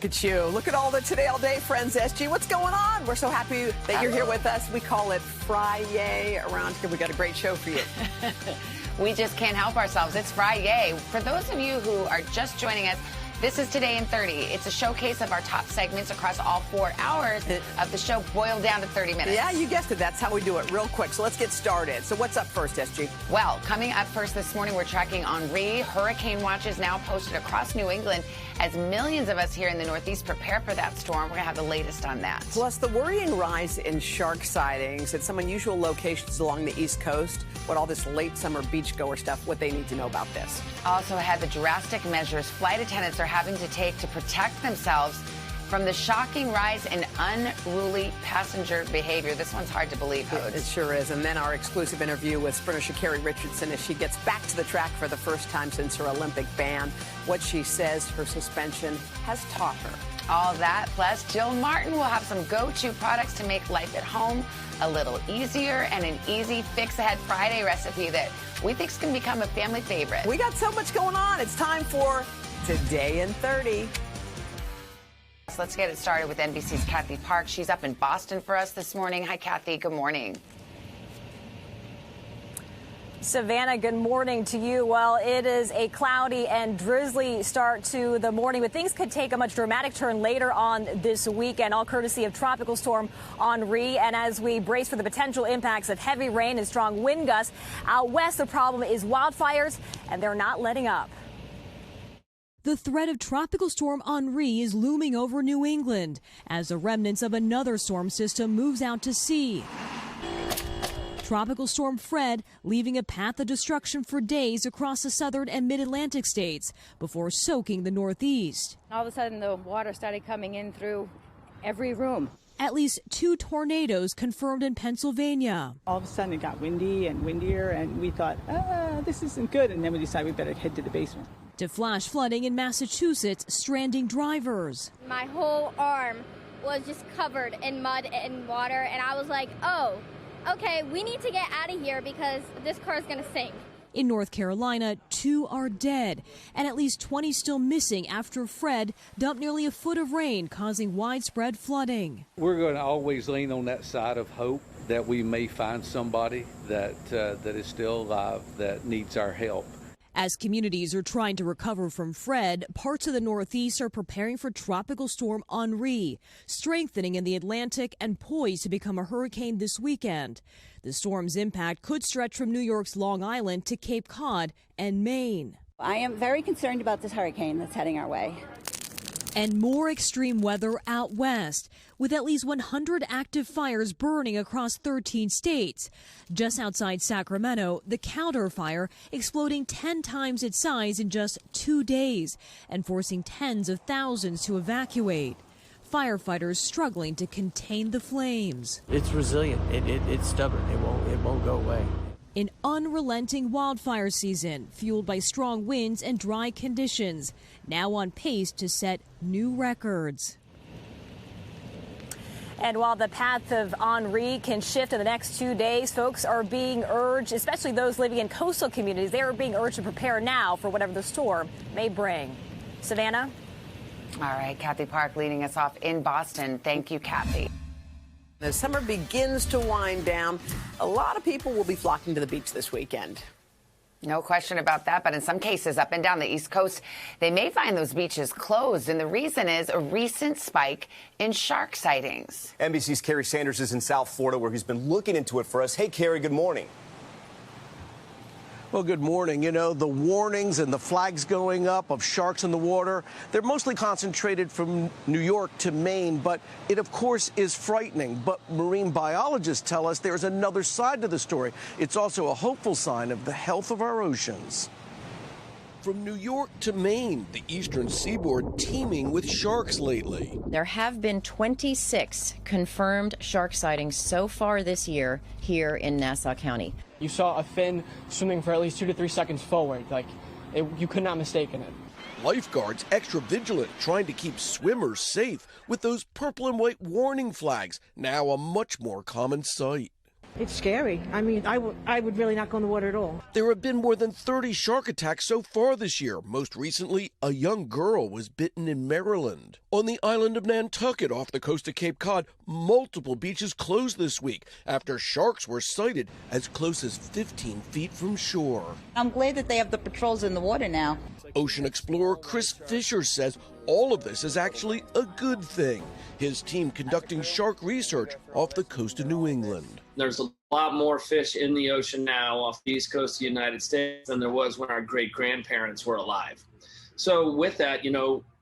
Look at you. Look at all the Today All Day friends, SG. What's going on? We're so happy that you're here with us. We call it Friday around here. We got a great show for you. We just can't help ourselves. It's Friday. For those of you who are just joining us, this is Today in 30. It's a showcase of our top segments across all 4 hours of the show, boiled down to 30 minutes. Yeah, you guessed it. That's how we do it real quick. So let's get started. So what's up first, SG? Well, coming up first this morning, we're tracking Henri. Hurricane watches now posted across New England as millions of us here in the Northeast prepare for that storm. We're going to have the latest on that. Plus, the worrying rise in shark sightings at some unusual locations along the East Coast. What all this late summer beachgoer stuff, what they need to know about this. Also ahead, the drastic measures flight attendants are having to take to protect themselves from the shocking rise in unruly passenger behavior. This one's hard to believe, Hodes. It sure is. And then our exclusive interview with sprinter Sha'carri Richardson as she gets back to the track for the first time since her Olympic ban. What she says her suspension has taught her. All that, plus Jill Martin will have some go-to products to make life at home a little easier, and an easy fix-ahead Friday recipe that we think is going to become a family favorite. We got so much going on. It's time for Today in 30. So let's get it started with NBC's Kathy Park. She's up in Boston for us this morning. Hi, Kathy. Good morning. Savannah, good morning to you. Well, it is a cloudy and drizzly start to the morning, but things could take a much dramatic turn later on this weekend, all courtesy of Tropical Storm Henri. And as we brace for the potential impacts of heavy rain and strong wind gusts, out west the problem is wildfires, and they're not letting up. The threat of Tropical Storm Henri is looming over New England as the remnants of another storm system moves out to sea. Tropical Storm Fred leaving a path of destruction for days across the southern and mid-Atlantic states before soaking the Northeast. All of a sudden, the water started coming in through every room. At least 2 tornadoes confirmed in Pennsylvania. All of a sudden, it got windy and windier, and we thought, this isn't good. And then we decided we better head to the basement. To flash flooding in Massachusetts, stranding drivers. My whole arm was just covered in mud and water, and I was like, oh, okay, we need to get out of here because this car is going to sink. In North Carolina, 2 are dead, and at least 20 still missing after Fred dumped nearly a foot of rain, causing widespread flooding. We're going to always lean on that side of hope that we may find somebody that is still alive that needs our help. As communities are trying to recover from Fred, parts of the Northeast are preparing for Tropical Storm Henri, strengthening in the Atlantic and poised to become a hurricane this weekend. The storm's impact could stretch from New York's Long Island to Cape Cod and Maine. I am very concerned about this hurricane that's heading our way. And more extreme weather out west, with at least 100 active fires burning across 13 states. Just outside Sacramento, the Cowder fire exploding 10 times its size in just 2 days and forcing tens of thousands to evacuate. Firefighters struggling to contain the flames. It's resilient. It's stubborn. It won't go away. An unrelenting wildfire season fueled by strong winds and dry conditions, now on pace to set new records. And while the path of Henri can shift in the next 2 days, folks are being urged, especially those living in coastal communities, they are being urged to prepare now for whatever the storm may bring. Savannah? All right, Kathy Park leading us off in Boston. Thank you, Kathy. As summer begins to wind down, a lot of people will be flocking to the beach this weekend. No question about that, but in some cases up and down the East Coast, they may find those beaches closed, and the reason is a recent spike in shark sightings. NBC's Carrie Sanders is in South Florida, where he's been looking into it for us. Hey, Carrie, good morning. Well, good morning. You know, the warnings and the flags going up of sharks in the water, they're mostly concentrated from New York to Maine, but it, of course, is frightening. But marine biologists tell us there's another side to the story. It's also a hopeful sign of the health of our oceans. From New York to Maine, the eastern seaboard teeming with sharks lately. There have been 26 confirmed shark sightings so far this year here in Nassau County. You saw a fin swimming for at least 2 to 3 seconds forward. You could not mistake it. Lifeguards extra vigilant, trying to keep swimmers safe with those purple and white warning flags, now a much more common sight. It's scary. I mean, I would really not go in the water at all. There have been more than 30 shark attacks so far this year. Most recently, a young girl was bitten in Maryland. On the island of Nantucket off the coast of Cape Cod, multiple beaches closed this week after sharks were sighted as close as 15 feet from shore. I'm glad that they have the patrols in the water now. Ocean explorer Chris Fisher says all of this is actually a good thing. His team conducting shark research off the coast of New England. There's a lot more fish in the ocean now off the east coast of the United States than there was when our great-grandparents were alive. So with that,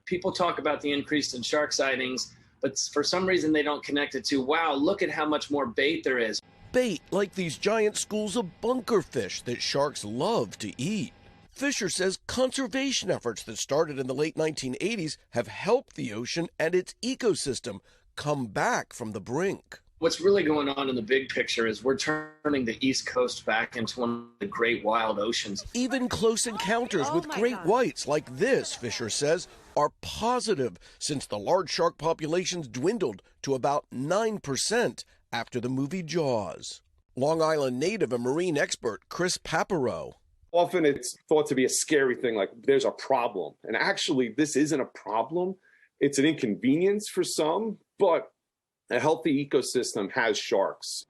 people talk about the increase in shark sightings, but for some reason they don't connect it to, wow, look at how much more bait there is. Bait like these giant schools of bunkerfish that sharks love to eat. Fisher says conservation efforts that started in the late 1980s have helped the ocean and its ecosystem come back from the brink. What's really going on in the big picture is we're turning the East Coast back into one of the great wild oceans. Even close encounters with great whites like this, Fisher says, are positive since the large shark populations dwindled to about 9% after the movie Jaws. Long Island native and marine expert Chris Paparo. Often it's thought to be a scary thing, like there's a problem. And actually, this isn't a problem. It's an inconvenience for some, but a healthy ecosystem has sharks.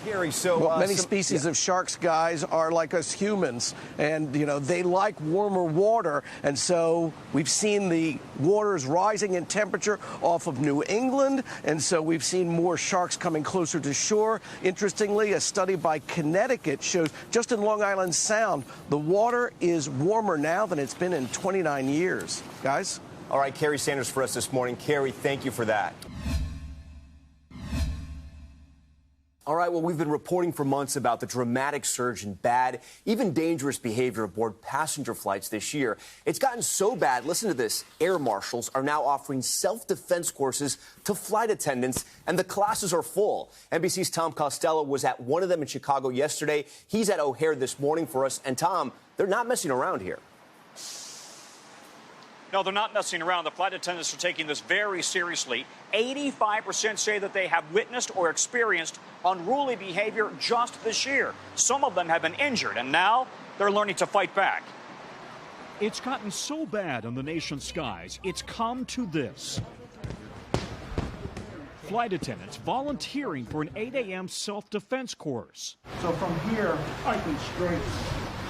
Gary, so many species of sharks, guys, are like us humans, and they like warmer water, and so we've seen the waters rising in temperature off of New England, and so we've seen more sharks coming closer to shore. Interestingly, a study by Connecticut shows just in Long Island Sound, the water is warmer now than it's been in 29 years. Guys? All right, Carrie Sanders for us this morning. Carrie, thank you for that. All right, well, we've been reporting for months about the dramatic surge in bad, even dangerous behavior aboard passenger flights this year. It's gotten so bad, listen to this, air marshals are now offering self-defense courses to flight attendants, and the classes are full. NBC's Tom Costello was at one of them in Chicago yesterday. He's at O'Hare this morning for us. And Tom, they're not messing around here. No, they're not messing around. The flight attendants are taking this very seriously. 85% say that they have witnessed or experienced unruly behavior just this year. Some of them have been injured, and now they're learning to fight back. It's gotten so bad in the nation's skies, it's come to this. Flight attendants volunteering for an 8 a.m. self-defense course. So from here, I can straight.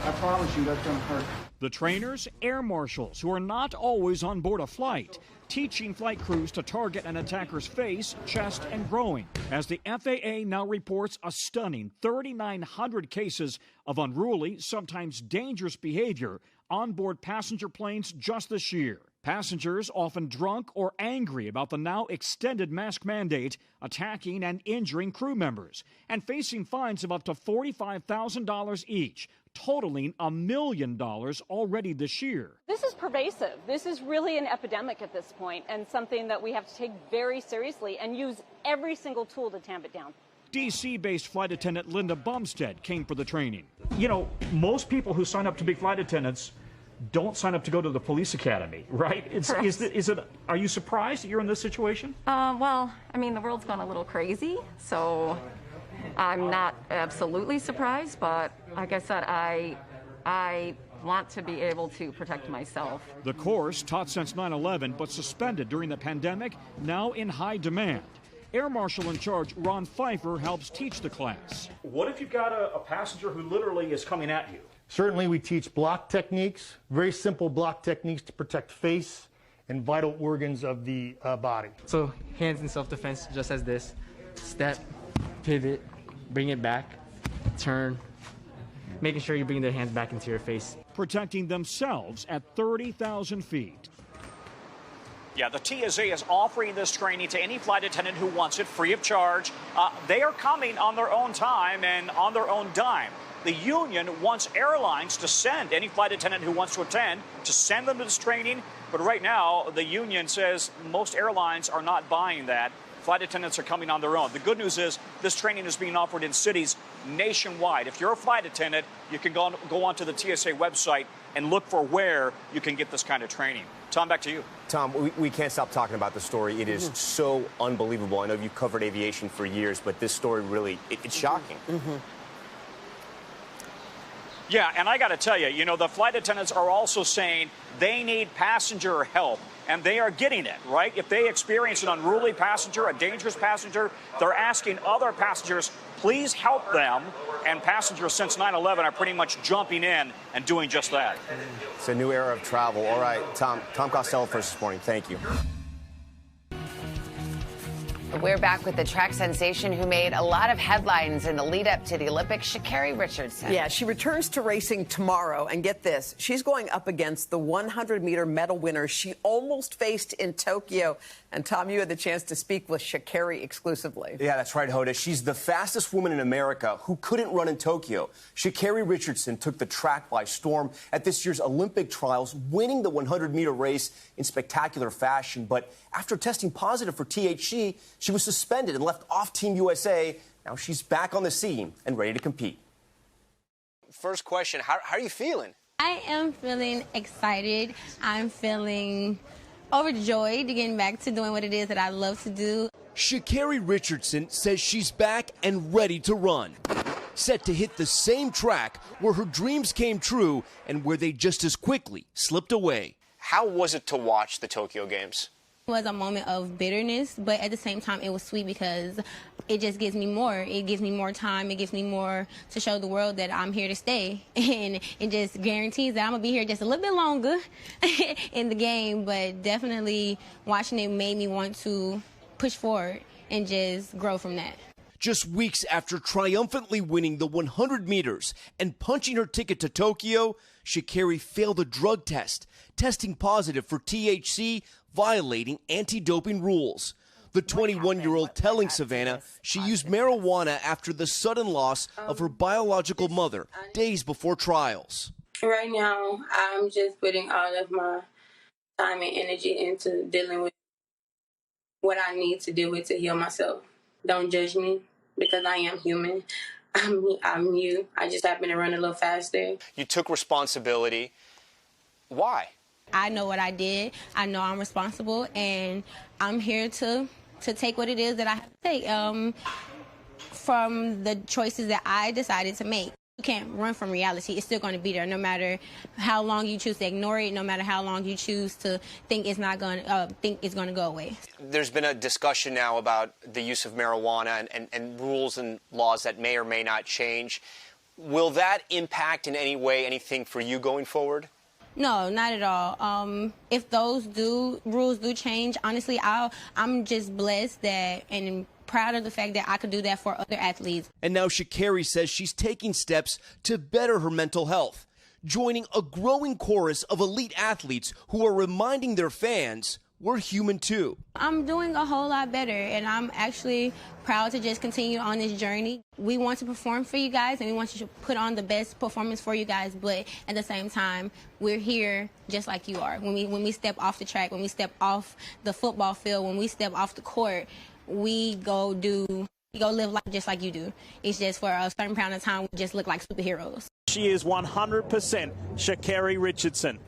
I promise you that's going to hurt. The trainers, air marshals, who are not always on board a flight, teaching flight crews to target an attacker's face, chest, and groin. As the FAA now reports a stunning 3,900 cases of unruly, sometimes dangerous behavior on board passenger planes just this year. Passengers, often drunk or angry about the now extended mask mandate, attacking and injuring crew members, and facing fines of up to $45,000 each, totaling $1 million already this year. This is pervasive. This is really an epidemic at this point, and something that we have to take very seriously and use every single tool to tamp it down. D.C.-based flight attendant Linda Bumstead came for the training. Most people who sign up to be flight attendants don't sign up to go to the police academy, right? Are you surprised that you're in this situation? Well, I mean, the world's gone a little crazy, so I'm not absolutely surprised, but like I said, I want to be able to protect myself. The course, taught since 9/11 but suspended during the pandemic, now in high demand. Air Marshal in charge Ron Pfeiffer helps teach the class. What if you've got a passenger who literally is coming at you? Certainly we teach block techniques, very simple block techniques to protect face and vital organs of the body. So hands in self-defense, just as this. Step, pivot, bring it back, turn, making sure you bring their hands back into your face. Protecting themselves at 30,000 feet. Yeah, the TSA is offering this training to any flight attendant who wants it free of charge. They are coming on their own time and on their own dime. The union wants airlines to send any flight attendant who wants to attend, to send them to this training. But right now, the union says most airlines are not buying that. Flight attendants are coming on their own. The good news is this training is being offered in cities nationwide. If you're a flight attendant, you can go onto the TSA website and look for where you can get this kind of training. Tom, back to you. Tom, we can't stop talking about the story. It is so unbelievable. I know you've covered aviation for years, but this story really, it's shocking. Yeah, and I got to tell you, the flight attendants are also saying they need passenger help, and they are getting it, right? If they experience an unruly passenger, a dangerous passenger, they're asking other passengers, please help them. And passengers since 9/11 are pretty much jumping in and doing just that. It's a new era of travel. All right, Tom Costello first this morning. Thank you. We're back with the track sensation who made a lot of headlines in the lead up to the Olympics, Sha'carri Richardson. Yeah, she returns to racing tomorrow. And get this, she's going up against the 100-meter medal winner she almost faced in Tokyo. And, Tom, you had the chance to speak with Sha'carri exclusively. Yeah, that's right, Hoda. She's the fastest woman in America who couldn't run in Tokyo. Sha'carri Richardson took the track by storm at this year's Olympic trials, winning the 100-meter race in spectacular fashion. But after testing positive for THC, she was suspended and left off Team USA. Now she's back on the scene and ready to compete. First question, how are you feeling? I am feeling excited. I'm feeling overjoyed to getting back to doing what it is that I love to do. Sha'carri Richardson says she's back and ready to run. Set to hit the same track where her dreams came true and where they just as quickly slipped away. How was it to watch the Tokyo Games? It was a moment of bitterness, but at the same time, it was sweet because it just gives me more. It gives me more time. It gives me more to show the world that I'm here to stay. And it just guarantees that I'm going to be here just a little bit longer in the game. But definitely watching it made me want to push forward and just grow from that. Just weeks after triumphantly winning the 100 meters and punching her ticket to Tokyo, Sha'carri failed a drug test, testing positive for THC, violating anti-doping rules. The 21-year-old telling Savannah she used marijuana after the sudden loss of her biological mother days before trials. Right now, I'm just putting all of my time and energy into dealing with what I need to deal with to heal myself. Don't judge me because I am human. I'm you. I just happen to run a little faster. You took responsibility. Why? I know what I did. I know I'm responsible, and I'm here to take what it is that I have to take from the choices that I decided to make. You can't run from reality. It's still going to be there, no matter how long you choose to ignore it, no matter how long you choose to think it's not going to go away. There's been a discussion now about the use of marijuana and rules and laws that may or may not change. Will that impact in any way anything for you going forward? No, not at all. If those rules do change, honestly, I'm just blessed that and proud of the fact that I could do that for other athletes. And now Sha'carri says she's taking steps to better her mental health, joining a growing chorus of elite athletes who are reminding their fans we're human too. I'm doing a whole lot better, and I'm actually proud to just continue on this journey. We want to perform for you guys, and we want you to put on the best performance for you guys, but at the same time, we're here just like you are. When we step off the track, when we step off the football field, when we step off the court, we go live life just like you do. It's just for a certain amount of time, we just look like superheroes. She is 100% Sha'carri Richardson.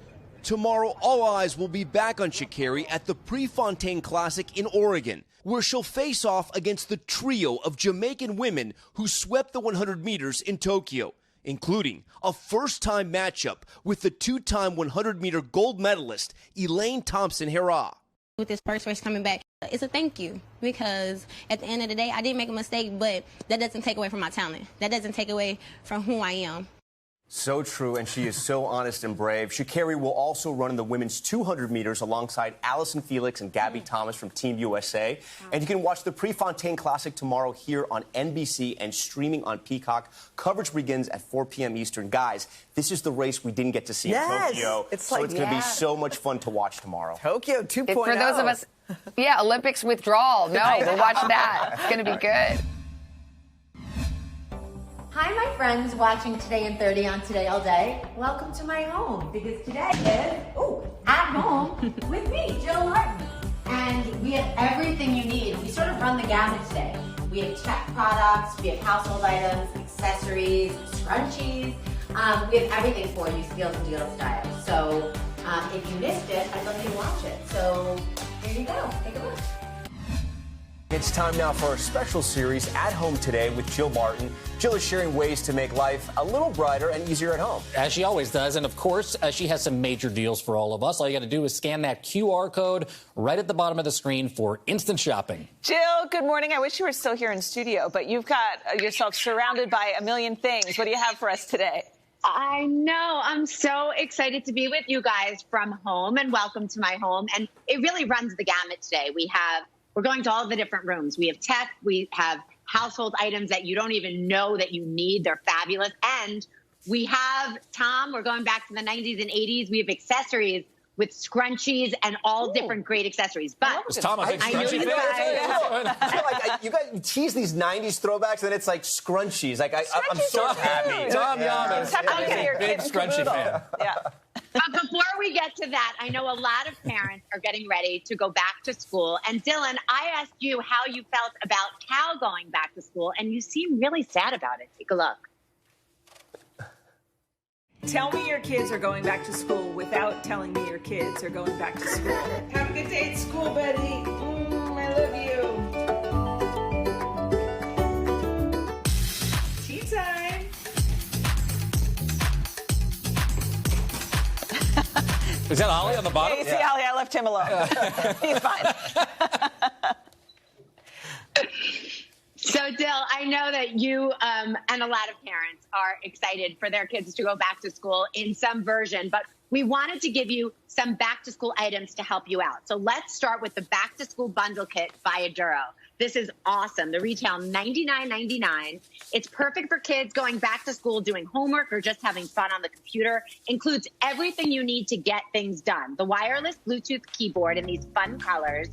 Tomorrow, all eyes will be back on Sha'carri at the Prefontaine Classic in Oregon, where she'll face off against the trio of Jamaican women who swept the 100 meters in Tokyo, including a first-time matchup with the two-time 100-meter gold medalist Elaine Thompson-Herah. With this first race coming back, it's a thank you, because at the end of the day, I didn't make a mistake, but that doesn't take away from my talent. That doesn't take away from who I am. So true, and she is so honest and brave. Sha'carri will also run in the women's 200 meters alongside Allison Felix and Gabby Thomas from Team USA. And you can watch the Prefontaine Classic tomorrow here on NBC and streaming on Peacock. Coverage begins at 4 p.m. Eastern. Guys, this is the race we didn't get to see in Tokyo. It's going to be so much fun to watch tomorrow. Tokyo 2.0. For those of us, Olympics withdrawal. No, we'll watch that. It's going to be good. Hi, my friends watching Today in 30 on Today All Day. Welcome to my home, because today is, at home with me, Jill Martin. And we have everything you need. We sort of run the gamut today. We have tech products, we have household items, accessories, scrunchies. We have everything for you, Steals and Deals style. So If you missed it, I'd love you to watch it. So here you go. Take a look. It's time now for our special series, At Home Today, with Jill Martin. Jill is sharing ways to make life a little brighter and easier at home. As she always does. And, of course, she has some major deals for all of us. All you got to do is scan that QR code right at the bottom of the screen for instant shopping. Jill, good morning. I wish you were still here in studio, but you've got yourself surrounded by a million things. What do you have for us today? I know. I'm so excited to be with you guys from home, and welcome to my home. And it really runs the gamut today. We're going to all the different rooms. We have tech. We have household items that you don't even know that you need. They're fabulous. And we have, Tom, we're going back to the 90s and 80s. We have accessories with scrunchies and all different great accessories. But is Tom a big scrunchie fan? You guys tease these 90s throwbacks, and it's like scrunchies. Like I'm so happy. Tom Yamas is a big scrunchie fan. Yeah. But before we get to that, I know a lot of parents are getting ready to go back to school. And Dylan, I asked you how you felt about Cal going back to school, and you seem really sad about it. Take a look. Tell me your kids are going back to school without telling me your kids are going back to school. Have a good day at school, buddy. I love you. Tea time. Is that Ollie on the bottom? Hey, see, Ollie, I left him alone. He's fine. So, Dill, I know that you and a lot of parents are excited for their kids to go back to school in some version, but we wanted to give you some back-to-school items to help you out. So let's start with the back-to-school bundle kit by Aduro. This is awesome. The retail $99.99. It's perfect for kids going back to school, doing homework, or just having fun on the computer. Includes everything you need to get things done. The wireless Bluetooth keyboard in these fun colors.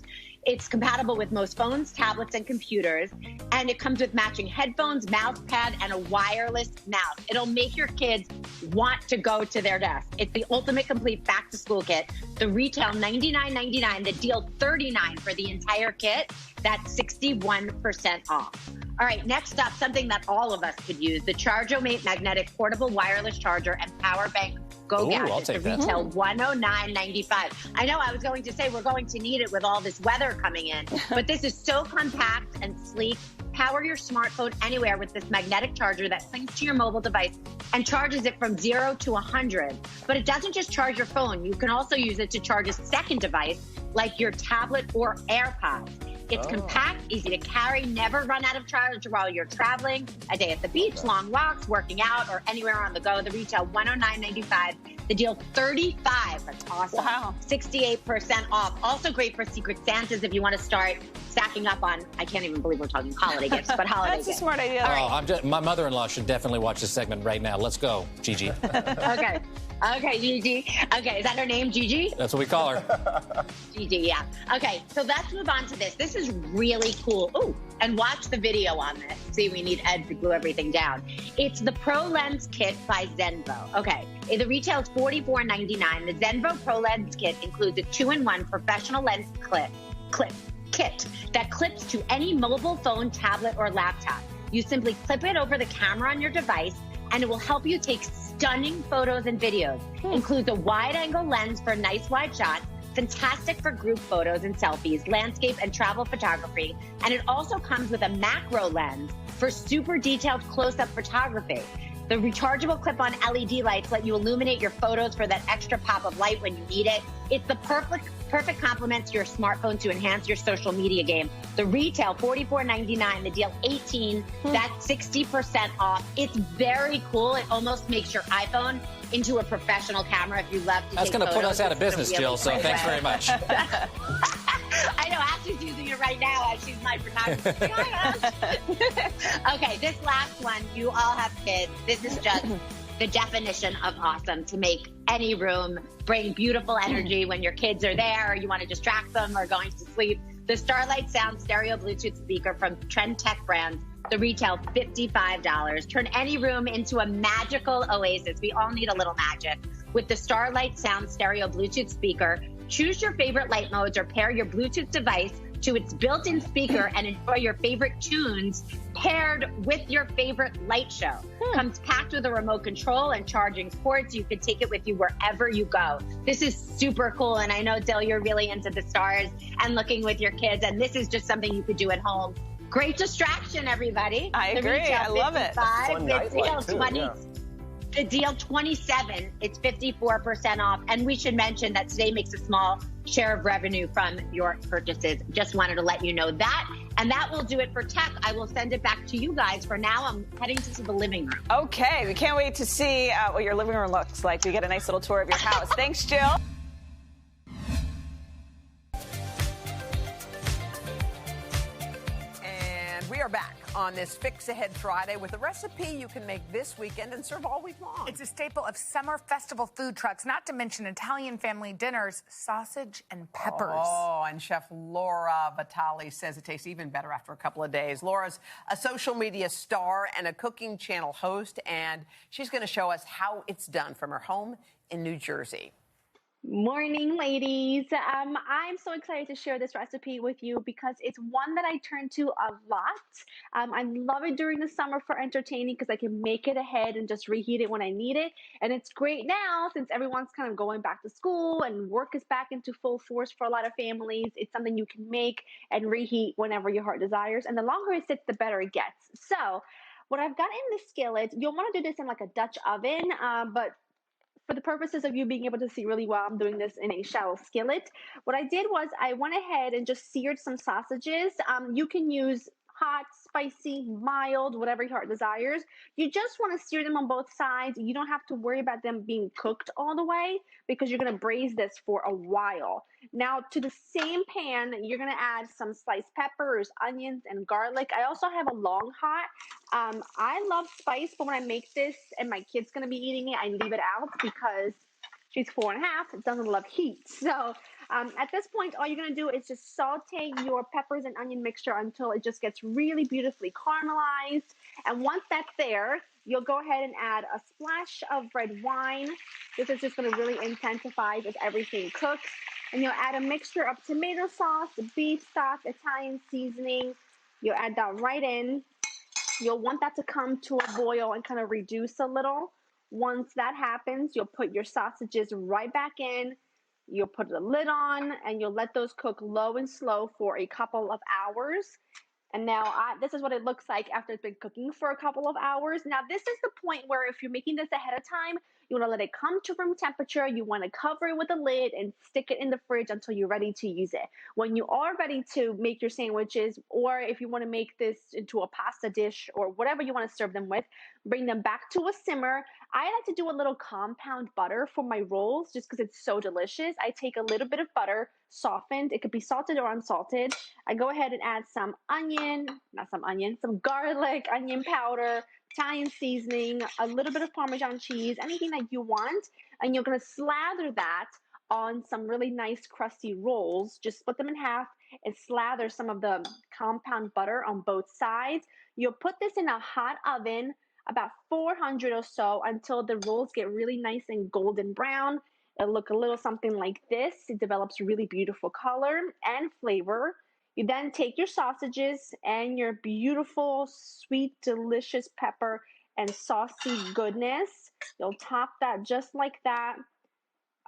It's compatible with most phones, tablets, and computers. And it comes with matching headphones, mouse pad, and a wireless mouse. It'll make your kids want to go to their desk. It's the ultimate complete back-to-school kit. The retail $99.99. The deal $39 for the entire kit. That's 61% off. All right, next up, something that all of us could use, the Charge-O-Mate magnetic portable wireless charger and power bank Go Gadget. The retail $109.95. I know I was going to say we're going to need it with all this weather coming in, but this is so compact and sleek. Power your smartphone anywhere with this magnetic charger that syncs to your mobile device and charges it from 0 to 100. But it doesn't just charge your phone. You can also use it to charge a second device like your tablet or AirPods. It's compact, easy to carry, never run out of charge while you're traveling, a day at the beach, long walks, working out, or anywhere on the go. The retail $109.95. The deal $35. That's awesome. Wow. 68% off. Also great for Secret Santas if you want to start stacking up on, I can't even believe we're talking holiday gifts, but holiday gifts. That's a smart idea. Right. My mother-in-law should definitely watch this segment right now. Let's go, Gigi. Okay, Gigi. Okay, is that her name, Gigi? That's what we call her. Gigi, yeah. Okay, so let's move on to this. This is really cool. Ooh, and watch the video on this. See, we need Ed to glue everything down. It's the Pro Lens Kit by Zenvo. Okay, the retail is $44.99. The Zenvo Pro Lens Kit includes a 2-in-1 professional lens kit that clips to any mobile phone, tablet, or laptop. You simply clip it over the camera on your device, and it will help you take stunning photos and videos. Includes a wide-angle lens for nice wide shots, fantastic for group photos and selfies, landscape and travel photography, and it also comes with a macro lens for super detailed close-up photography. The rechargeable clip-on LED lights let you illuminate your photos for that extra pop of light when you need it. It's the perfect complement to your smartphone to enhance your social media game. The retail, $44.99. The deal, $18. That's 60% off. It's very cool. It almost makes your iPhone into a professional camera if you love to That's going to put us out of business, Jill, so thanks very much. I know, Ashley's using it right now as she's my photographer. Okay, this last one, you all have kids. This is just the definition of awesome, to make any room bring beautiful energy when your kids are there or you want to distract them or going to sleep. The Starlight Sound stereo Bluetooth speaker from Trend Tech Brands. The retail, $55. Turn any room into a magical oasis. We all need a little magic. With the Starlight Sound stereo Bluetooth speaker, choose your favorite light modes or pair your Bluetooth device to its built-in speaker and enjoy your favorite tunes paired with your favorite light show. Comes packed with a remote control and charging ports. You can take it with you wherever you go. This is super cool, and I know, Dill, you're really into the stars and looking with your kids, and this is just something you could do at home. Great distraction, everybody. I agree. I love it. The deal 27, it's 54% off. And we should mention that today makes a small share of revenue from your purchases. Just wanted to let you know that. And that will do it for tech. I will send it back to you guys. For now, I'm heading to the living room. Okay, we can't wait to see what your living room looks like. We get a nice little tour of your house. Thanks, Jill. We are back on this Fix Ahead Friday with a recipe you can make this weekend and serve all week long. It's a staple of summer festival food trucks, not to mention Italian family dinners, sausage and peppers. Oh, and Chef Laura Vitale says it tastes even better after a couple of days. Laura's a social media star and a cooking channel host, and she's going to show us how it's done from her home in New Jersey. Morning, ladies. I'm so excited to share this recipe with you because it's one that I turn to a lot. I love it during the summer for entertaining because I can make it ahead and just reheat it when I need it. And it's great now since everyone's kind of going back to school and work is back into full force for a lot of families. It's something you can make and reheat whenever your heart desires. And the longer it sits, the better it gets. So what I've got in the skillet, you'll want to do this in like a Dutch oven, but for the purposes of you being able to see really well, I'm doing this in a shallow skillet. What I did was I went ahead and just seared some sausages. You can use hot, spicy, mild, whatever your heart desires. You just want to sear them on both sides. You don't have to worry about them being cooked all the way because you're going to braise this for a while. Now, to the same pan, you're going to add some sliced peppers, onions, and garlic. I also have a long hot. I love spice, but when I make this and my kid's going to be eating it, I leave it out because she's 4.5, doesn't love heat. So at this point, all you're going to do is just saute your peppers and onion mixture until it just gets really beautifully caramelized. And once that's there, you'll go ahead and add a splash of red wine. This is just going to really intensify as everything cooks. And you'll add a mixture of tomato sauce, beef stock, Italian seasoning. You'll add that right in. You'll want that to come to a boil and kind of reduce a little. Once that happens, you'll put your sausages right back in. You'll put the lid on and you'll let those cook low and slow for a couple of hours. And now this is what it looks like after it's been cooking for a couple of hours. Now, this is the point where if you're making this ahead of time, you want to let it come to room temperature. You want to cover it with a lid and stick it in the fridge until you're ready to use it. When you are ready to make your sandwiches, or if you want to make this into a pasta dish or whatever you want to serve them with, bring them back to a simmer. I like to do a little compound butter for my rolls just because it's so delicious. I take a little bit of butter, softened. It could be salted or unsalted. I go ahead and add some garlic, onion powder, Italian seasoning, a little bit of Parmesan cheese, anything that you want. And you're going to slather that on some really nice crusty rolls. Just split them in half and slather some of the compound butter on both sides. You'll put this in a hot oven, about 400 or so, until the rolls get really nice and golden brown. It'll look a little something like this. It develops really beautiful color and flavor. You then take your sausages and your beautiful, sweet, delicious pepper and saucy goodness. You'll top that just like that.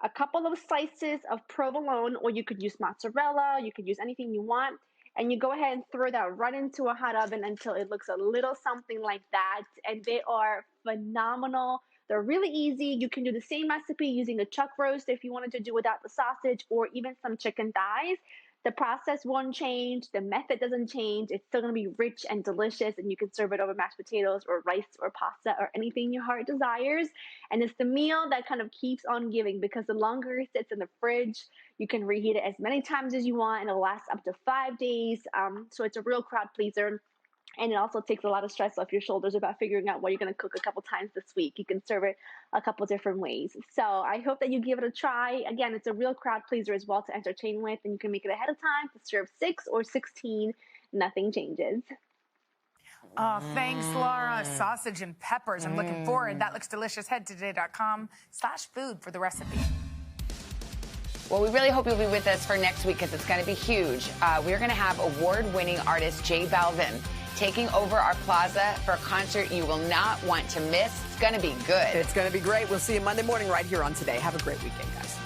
A couple of slices of provolone, or you could use mozzarella. You could use anything you want. And you go ahead and throw that right into a hot oven until it looks a little something like that. And they are phenomenal. They're really easy. You can do the same recipe using a chuck roast if you wanted to do without the sausage, or even some chicken thighs. The process won't change. The method doesn't change. It's still going to be rich and delicious, and you can serve it over mashed potatoes or rice or pasta or anything your heart desires. And it's the meal that kind of keeps on giving, because the longer it sits in the fridge, you can reheat it as many times as you want, and it'll last up to 5 days. So it's a real crowd pleaser. And it also takes a lot of stress off your shoulders about figuring out what you're going to cook a couple times this week. You can serve it a couple different ways. So I hope that you give it a try. Again, it's a real crowd pleaser as well to entertain with, and you can make it ahead of time to serve 6 or 16. Nothing changes. Oh, thanks, Laura. Sausage and peppers. I'm looking forward. That looks delicious. Head to today.com/food for the recipe. Well, we really hope you'll be with us for next week because it's going to be huge. We're going to have award-winning artist J Balvin taking over our plaza for a concert you will not want to miss. It's going to be good. It's going to be great. We'll see you Monday morning right here on Today. Have a great weekend, guys.